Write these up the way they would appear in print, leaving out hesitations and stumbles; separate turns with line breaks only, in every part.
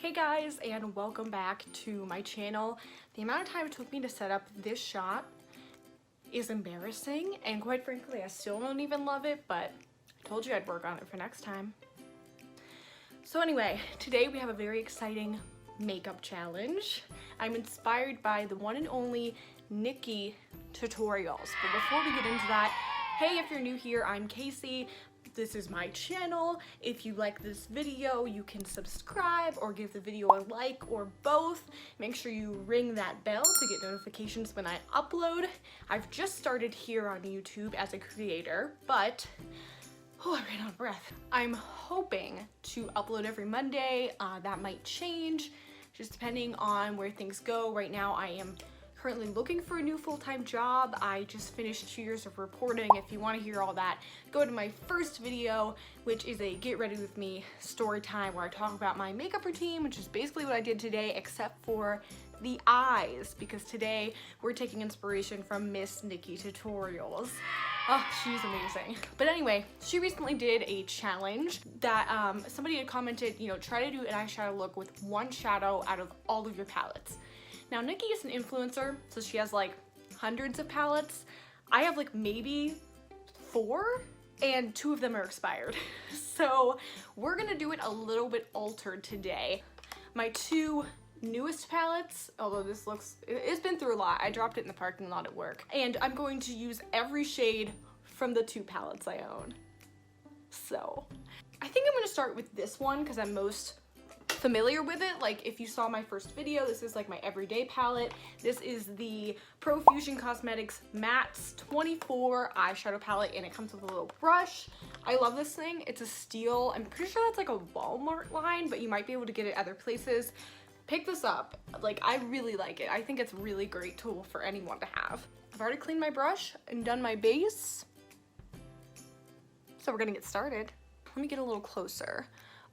Hey guys, and welcome back to my channel. The amount of time it took me to set up this shot is embarrassing, and quite frankly I still don't even love it, but I told you I'd work on it for next time. So anyway, today we have a very exciting makeup challenge. I'm inspired by the one and only Nikkie tutorials, but before we get into that, hey, if you're new here, I'm Casey. This is my channel. If you like this video, you can subscribe or give the video a like or both. Make sure you ring that bell to get notifications when I upload. I've just started here on YouTube as a creator, but I ran out of breath. I'm hoping to upload every Monday. That might change just depending on where things go. Right now I am currently looking for a new full-time job. I just finished 2 years of reporting. If you want to hear all that, go to my first video, which is a get ready with me story time where I talk about my makeup routine, which is basically what I did today except for the eyes, because today we're taking inspiration from Miss Nikkie tutorials. Oh, she's amazing. But anyway, she recently did a challenge that somebody had commented, try to do an eyeshadow look with one shadow out of all of your palettes. Now, Nikkie is an influencer, so she has like hundreds of palettes. I have like maybe 4, and 2 of them are expired. So we're gonna do it a little bit altered today. My 2 newest palettes, although it's been through a lot. I dropped it in the parking lot at work. And I'm going to use every shade from the 2 palettes I own. So I think I'm gonna start with this one because I'm most familiar with it. Like, if you saw my first video, this is like my everyday palette. This is the Profusion Cosmetics Mattes 24 eyeshadow palette, and it comes with a little brush. I love this thing. It's a steel. I'm pretty sure that's like a Walmart line, but you might be able to get it other places. Pick this up. Like, I really like it. I think it's a really great tool for anyone to have. I've already cleaned my brush and done my base, so we're gonna get started. Let me get a little closer.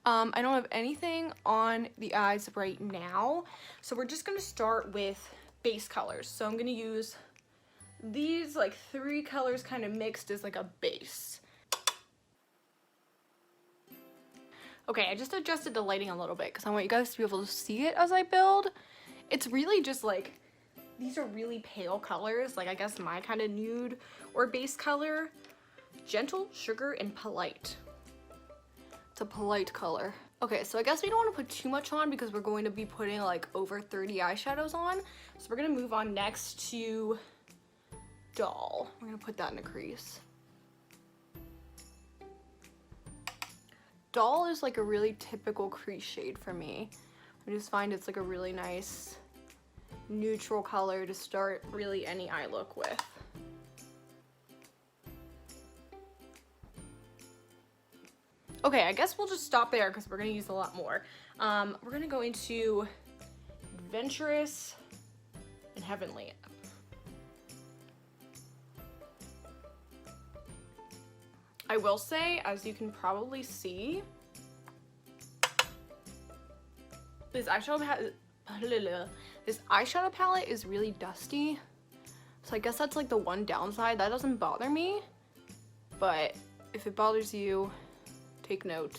I don't have anything on the eyes right now, so we're just gonna start with base colors. So I'm gonna use these like 3 colors kind of mixed as like a base. Okay, I just adjusted the lighting a little bit because I want you guys to be able to see it as I build. It's really just like, these are really pale colors, like I guess my kind of nude or base color. Gentle, Sugar, and Polite. It's a polite color. Okay, so I guess we don't want to put too much on because we're going to be putting like over 30 eyeshadows on. So we're gonna move on next to Doll. We're gonna put that in a crease. Doll is like a really typical crease shade for me. I just find it's like a really nice neutral color to start really any eye look with. Okay, I guess we'll just stop there because we're gonna use a lot more. We're gonna go into Adventurous and Heavenly. I will say, as you can probably see, this eyeshadow palette is really dusty. So I guess that's like the one downside. That doesn't bother me, but if it bothers you, take note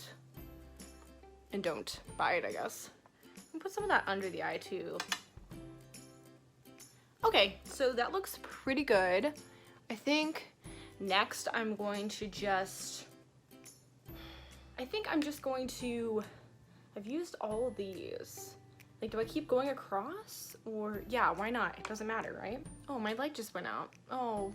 and don't buy it, I guess. And put some of that under the eye too. Okay, so that looks pretty good. I think next I'm going to I've used all of these. Like, do I keep going across? Or, yeah, why not? It doesn't matter, right? Oh, my light just went out. Oh.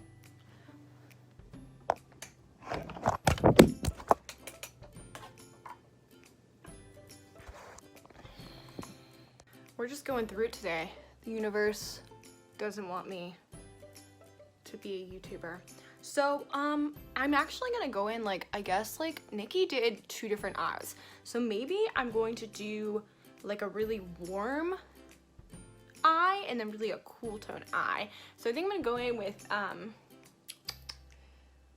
We're just going through it today. The universe doesn't want me to be a YouTuber. So, I'm actually gonna go in, like, I guess, like, Nikkie did 2 different eyes. So maybe I'm going to do, like, a really warm eye and then really a cool tone eye. So I think I'm gonna go in with,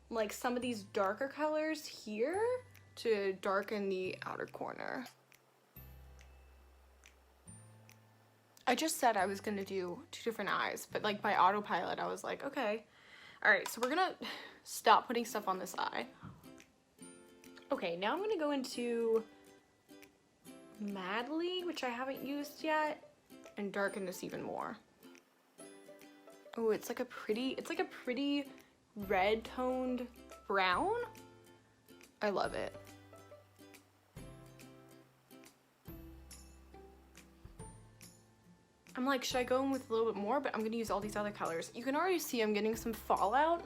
like, some of these darker colors here to darken the outer corner. I just said I was gonna do 2 different eyes, but like by autopilot, I was like, okay. All right, so we're gonna stop putting stuff on this eye. Okay, now I'm gonna go into Madly, which I haven't used yet, and darken this even more. Oh, it's like a pretty red toned brown. I love it. I'm like, should I go in with a little bit more? But I'm gonna use all these other colors. You can already see I'm getting some fallout.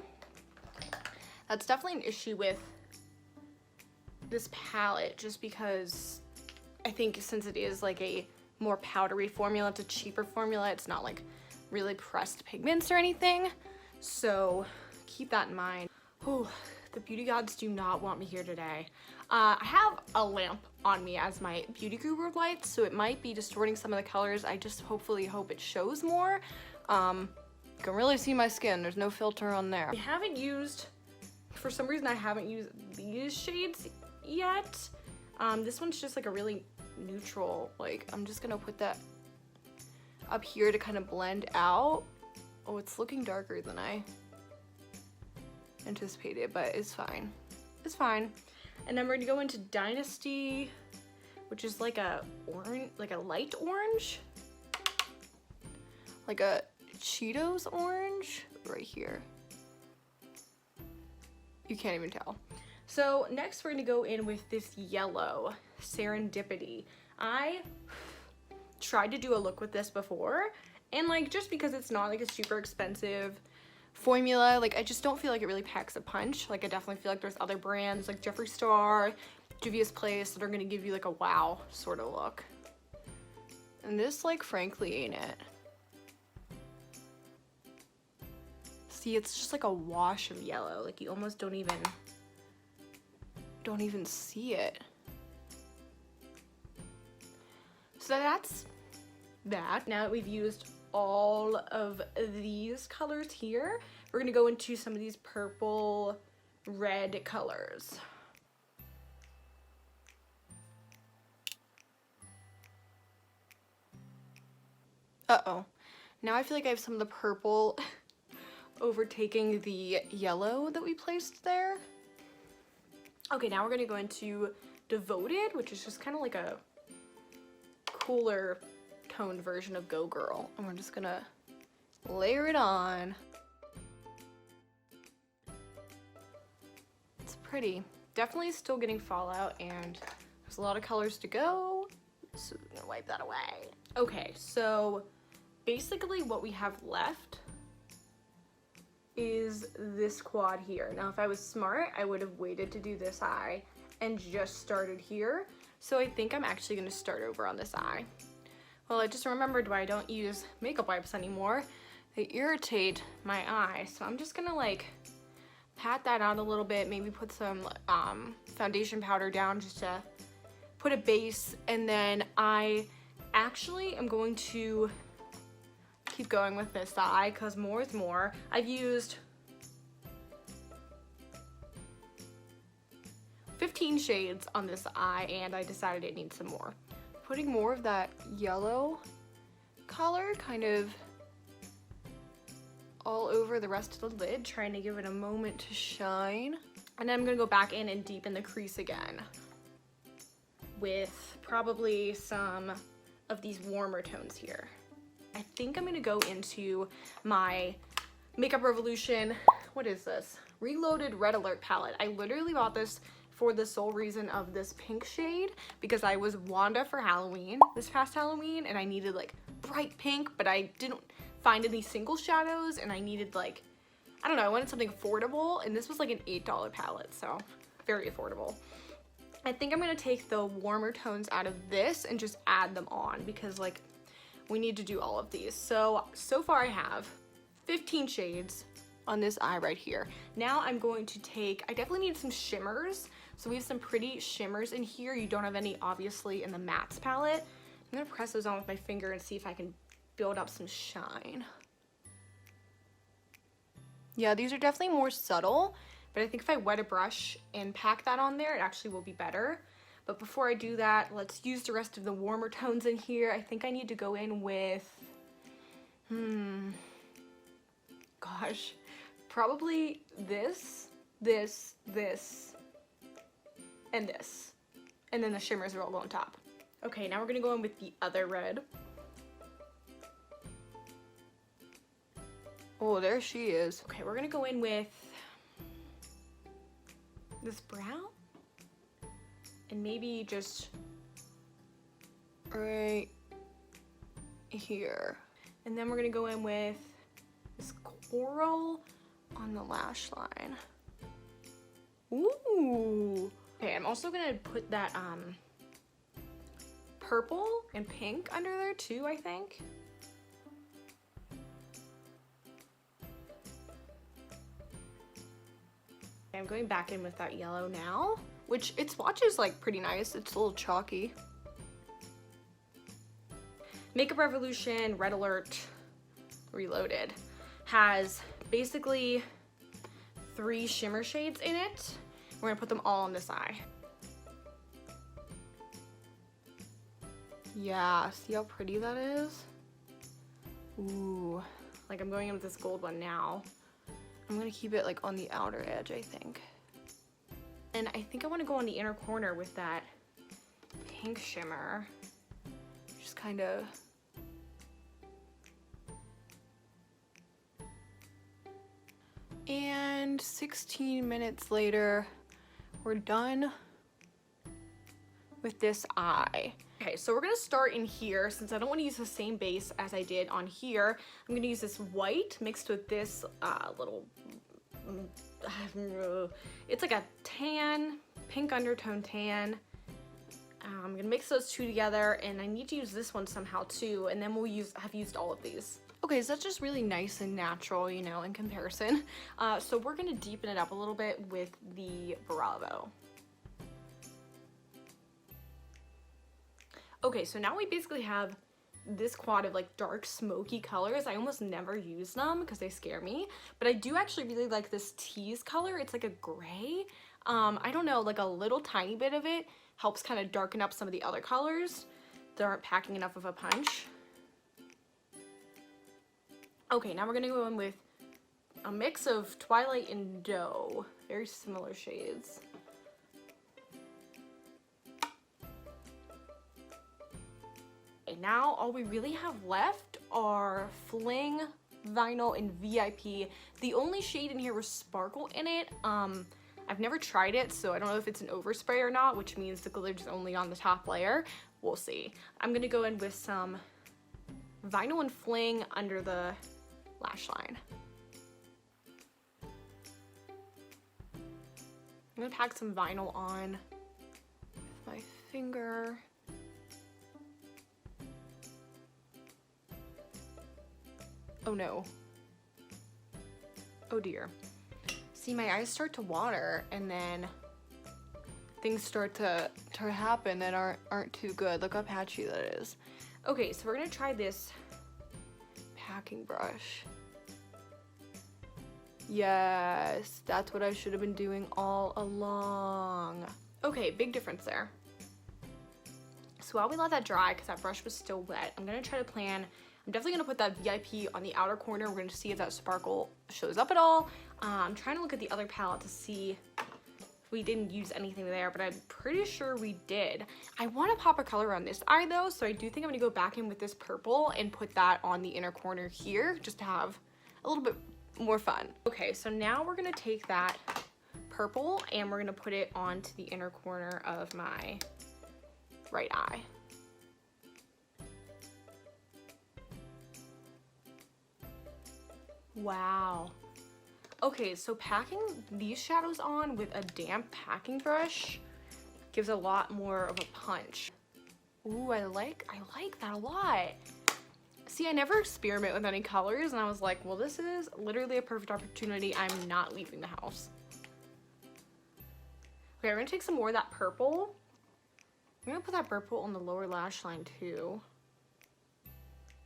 That's definitely an issue with this palette, just because I think since it is like a more powdery formula, it's a cheaper formula, it's not like really pressed pigments or anything. So keep that in mind. Oh, the beauty gods do not want me here today. I have a lamp on me as my beauty guru light, so it might be distorting some of the colors. I just hopefully hope it shows more. You can really see my skin. There's no filter on there. I haven't used, for some reason I haven't used these shades yet. This one's just like a really neutral, like I'm just gonna put that up here to kind of blend out. Oh, it's looking darker than I anticipated, but it's fine. It's fine. And then we're gonna go into Dynasty, which is like a orange, like a light orange, like a Cheetos orange right here. You can't even tell. So next we're gonna go in with this yellow, Serendipity. I tried to do a look with this before, and like just because it's not like a super expensive formula, like I just don't feel like it really packs a punch. Like I definitely feel like there's other brands like Jeffree Star, Juvia's Place that are gonna give you like a wow sort of look. And this, like, frankly ain't it. See, it's just like a wash of yellow. Like you almost don't even see it. So that's that. Now that we've used all of these colors here, we're gonna go into some of these purple red colors. Uh-oh. Now I feel like I have some of the purple overtaking the yellow that we placed there. Okay, now we're gonna go into Devoted, which is just kind of like a cooler toned version of Go Girl. And we're just gonna layer it on. It's pretty. Definitely still getting fallout, and there's a lot of colors to go. So I'm gonna wipe that away. Okay, so basically what we have left is this quad here. Now if I was smart, I would have waited to do this eye and just started here. So I think I'm actually gonna start over on this eye. Well, I just remembered why I don't use makeup wipes anymore. They irritate my eye. So I'm just gonna like pat that out a little bit, maybe put some foundation powder down just to put a base, and then I actually am going to keep going with this eye because more is more. I've used 15 shades on this eye and I decided it needs some more. Putting more of that yellow color kind of all over the rest of the lid, trying to give it a moment to shine. And then I'm gonna go back in and deepen the crease again with probably some of these warmer tones here. I think I'm gonna go into my Makeup Revolution, what is this? Reloaded Red Alert palette. I literally bought this for the sole reason of this pink shade because I was Wanda for Halloween this past Halloween and I needed like bright pink, but I didn't find any single shadows and I needed like, I don't know, I wanted something affordable, and this was like an $8 palette, so very affordable. I think I'm gonna take the warmer tones out of this and just add them on because like we need to do all of these. So far I have 15 shades on this eye right here. Now I'm going to take, I definitely need some shimmers. So we have some pretty shimmers in here. You don't have any obviously in the mattes palette. I'm gonna press those on with my finger and see if I can build up some shine. Yeah, these are definitely more subtle, but I think if I wet a brush and pack that on there, it actually will be better. But before I do that, let's use the rest of the warmer tones in here. I think I need to go in with, gosh, probably this, and this. And then the shimmers are all on top. Okay, now we're gonna go in with the other red.
Oh, there she is.
Okay, we're gonna go in with this brown and maybe just
right here.
And then we're gonna go in with this coral on the lash line. Ooh. Okay, I'm also gonna put that purple and pink under there too, I think. Okay, I'm going back in with that yellow now, which its swatch is like pretty nice. It's a little chalky. Makeup Revolution Red Alert Reloaded has basically 3 shimmer shades in it. We're gonna put them all on this eye.
Yeah, see how pretty that is? Ooh.
Like I'm going in with this gold one now.
I'm gonna keep it like on the outer edge, I think.
And I think I wanna go on the inner corner with that pink shimmer.
Just kind of. And 16 minutes later, we're done with this eye.
Okay, so we're gonna start in here. Since I don't wanna use the same base as I did on here, I'm gonna use this white mixed with this little, it's like a tan, pink undertone tan. I'm gonna mix those two together, and I need to use this one somehow too, and then have used all of these.
Okay, so that's just really nice and natural, you know, in comparison.
So we're gonna deepen it up a little bit with the Bravo. Okay, so now we basically have this quad of like dark smoky colors. I almost never use them because they scare me, but I do actually really like this tease color. It's like a gray. I don't know, like a little tiny bit of it helps kind of darken up some of the other colors that aren't packing enough of a punch. Okay, now we're gonna go in with a mix of Twilight and Doe, very similar shades. And now all we really have left are Fling, Vinyl, and VIP. The only shade in here was Sparkle in it. I've never tried it, so I don't know if it's an overspray or not, which means the glitter's only on the top layer. We'll see. I'm gonna go in with some Vinyl and Fling under the lash line. I'm gonna pack some Vinyl on with my finger.
Oh no. Oh dear. See, my eyes start to water, and then things start to happen that aren't too good. Look how patchy that is.
Okay, so we're gonna try this
Packing brush. Yes, that's what I should have been doing all along.
Okay, big difference there. So while we let that dry, because that brush was still wet, I'm gonna try to plan. I'm definitely gonna put that VIP on the outer corner. We're gonna see if that sparkle shows up at all. I'm trying to look at the other palette to see if we didn't use anything there, but I'm pretty sure we did. I wanna pop a color on this eye though, so I do think I'm gonna go back in with this purple and put that on the inner corner here, just to have a little bit more fun. Okay, so now we're gonna take that purple and we're gonna put it onto the inner corner of my right eye. Wow. Okay, so packing these shadows on with a damp packing brush gives a lot more of a punch. Ooh, I like that a lot. See, I never experiment with any colors, and I was like, well, this is literally a perfect opportunity. I'm not leaving the house. Okay, we're gonna take some more of that purple. I'm gonna put that purple on the lower lash line too.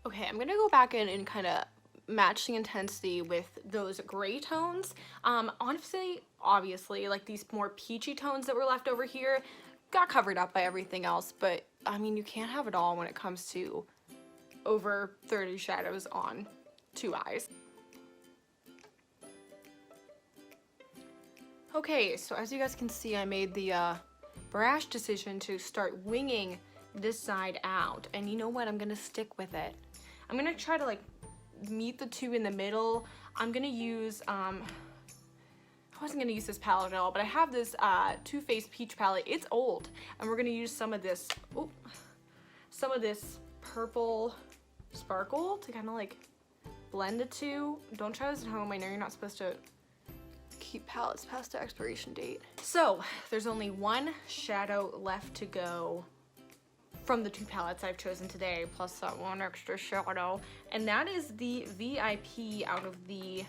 Okay, I'm gonna go back in and kind of match the intensity with those gray tones. Honestly, obviously, like these more peachy tones that were left over here got covered up by everything else, but I mean, you can't have it all when it comes to over 30 shadows on 2 eyes. Okay, so as you guys can see, I made the brash decision to start winging this side out. And you know what? I'm gonna stick with it. I'm gonna try to like meet the two in the middle. I'm gonna use, I wasn't gonna use this palette at all, but I have this Too Faced Peach palette. It's old, and we're gonna use some of this, purple sparkle to kind of like blend the two. Don't try this at home. I know you're not supposed to keep palettes past the expiration date. So there's only one shadow left to go from the two palettes I've chosen today, plus that one extra shadow, and that is the VIP out of the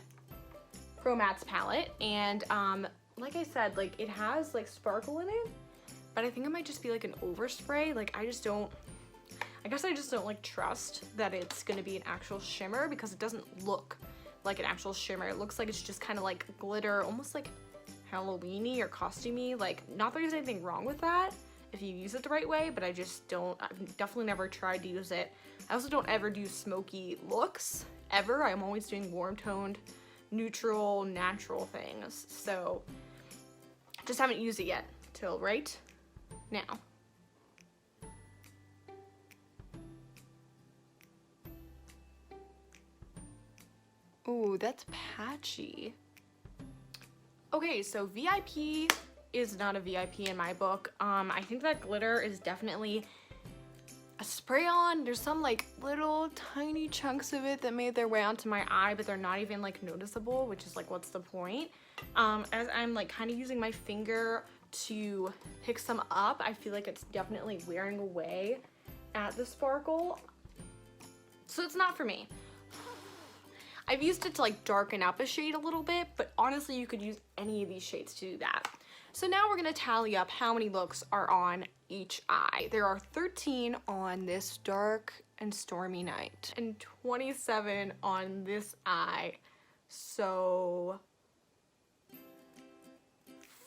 Pro Mats palette. And like I said, like it has like sparkle in it, but I think it might just be like an overspray. Like I guess I just don't like trust that it's gonna be an actual shimmer, because it doesn't look like an actual shimmer. It looks like it's just kind of like glitter, almost like Halloween-y or costumey. Like, not that there's anything wrong with that if you use it the right way, but I've definitely never tried to use it. I also don't ever do smoky looks, ever. I'm always doing warm-toned, neutral, natural things. So, just haven't used it yet till right now. Ooh, that's patchy. Okay, so VIP is not a VIP in my book. I think that glitter is definitely a spray on. There's some like little tiny chunks of it that made their way onto my eye, but they're not even like noticeable, which is like, what's the point? As I'm like kind of using my finger to pick some up, I feel like it's definitely wearing away at the sparkle. So it's not for me. I've used it to like darken up a shade a little bit, but honestly you could use any of these shades to do that. So now we're gonna tally up how many looks are on each eye. There are 13 on this dark and stormy night, and 27 on this eye. So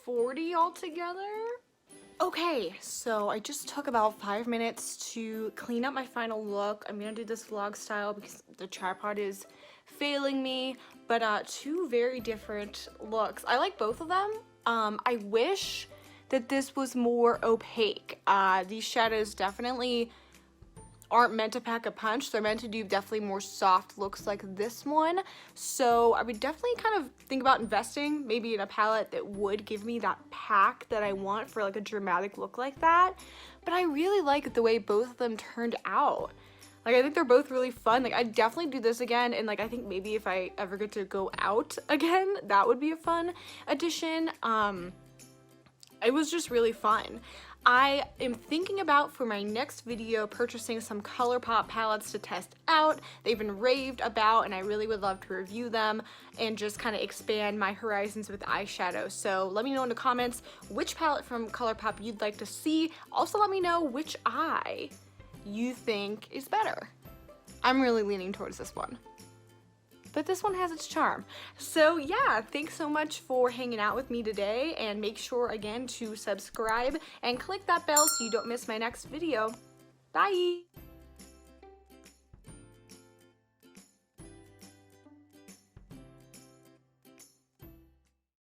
40 altogether? Okay, so I just took about 5 minutes to clean up my final look. I'm gonna do this vlog style because the tripod is failing me, but two very different looks. I like both of them. I wish that this was more opaque. These shadows definitely aren't meant to pack a punch. They're meant to do definitely more soft looks like this one. So I would definitely kind of think about investing maybe in a palette that would give me that pack that I want for like a dramatic look like that. But I really like the way both of them turned out. Like, I think they're both really fun. Like, I'd definitely do this again, and like I think maybe if I ever get to go out again, that would be a fun addition. It was just really fun. I am thinking about, for my next video, purchasing some ColourPop palettes to test out. They've been raved about, and I really would love to review them and just kind of expand my horizons with eyeshadow. So let me know in the comments which palette from ColourPop you'd like to see. Also, let me know which eye you think is better. I'm really leaning towards this one, but this one has its charm. So yeah, thanks so much for hanging out with me today, and make sure again to subscribe and click that bell so you don't miss my next video. Bye!